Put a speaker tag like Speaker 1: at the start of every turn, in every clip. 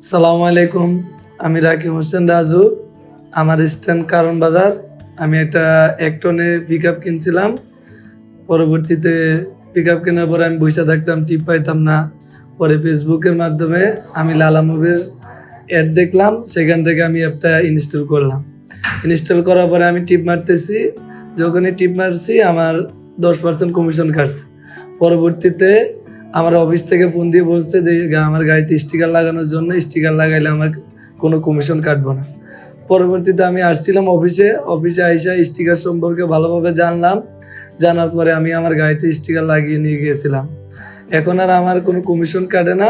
Speaker 1: সালামু আলাইকুম। আমি রাকিব হোসেন রাজু। আমার স্ট্যান্ড কারণ বাজার। আমি একটা 1 টনের পিক আপ কিনছিলাম। পরবর্তীতে পিক আপ কেনার পরে আমি বসে থাকতাম, টিপ পাইতাম না। পরে ফেসবুকের মাধ্যমে আমি লালা মুভির অ্যাড দেখলাম, সেখান থেকে আমি অ্যাপটা ইনস্টল করলাম। ইনস্টল করার পরে আমি টিপ মারতেছি। যখনই টিপ মারছি আমার 10% কমিশন কাটছে। পরবর্তীতে আমার অফিস থেকে ফোন দিয়ে বলছে যে আমার গাড়িতে স্টিকার লাগানোর জন্য, স্টিকার লাগাইলে আমার কোনো কমিশন কাটবো না। পরবর্তীতে আমি আসছিলাম অফিসে আইসা স্টিকার সম্পর্কে ভালোভাবে জানলাম। জানার পরে আমি আমার গাড়িতে স্টিকার লাগিয়ে নিয়ে গিয়েছিলাম। এখন আর আমার কোনো কমিশন কাটে না,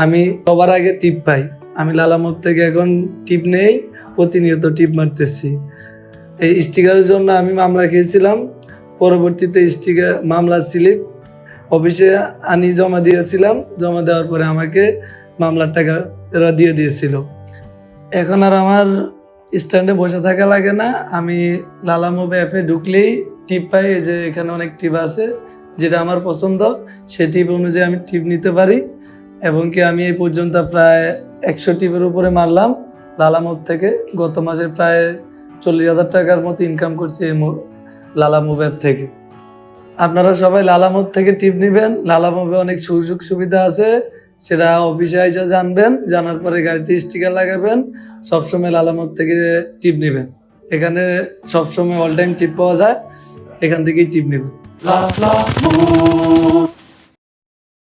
Speaker 1: আমি সবার আগে টিপ পাই। আমি লালামোব থেকে এখন টিপ নেই, প্রতিনিয়ত টিপ মারতেছি। এই স্টিকারের জন্য আমি মামলা খেয়েছিলাম। পরবর্তীতে স্টিকার মামলা স্লিপ অফিসে আনি জমা দিয়েছিলাম। জমা দেওয়ার পরে আমাকে মামলার টাকা এরা দিয়ে দিয়েছিল। এখন আর আমার স্ট্যান্ডে বসে থাকা লাগে না। আমি লালামোব অ্যাপে ঢুকলেই টিপ পাই। এই যে এখানে অনেক টিপ আছে, যেটা আমার পছন্দ সে টিপ অনুযায়ী আমি টিপ নিতে পারি। এবং কি আমি এই পর্যন্ত প্রায় 100 টিপের উপরে মারলাম লালামোব থেকে। গত মাসে প্রায় 40,000 টাকার মতো ইনকাম করছি এই লালামোব অ্যাপ থেকে। আপনারা সবাই লালামোব থেকে টিপ নেবেন। লালামোবে অনেক সুযোগ সুবিধা আছে, সেটা অফিসে এসে জানবেন। জানার পরে গাড়িতে স্টিকার লাগাবেন। সবসময় লালামোব থেকে টিপ নেবেন। এখানে সবসময় অল টাইম টিপ পাওয়া যায়, এখান থেকেই টিপ নেবেন।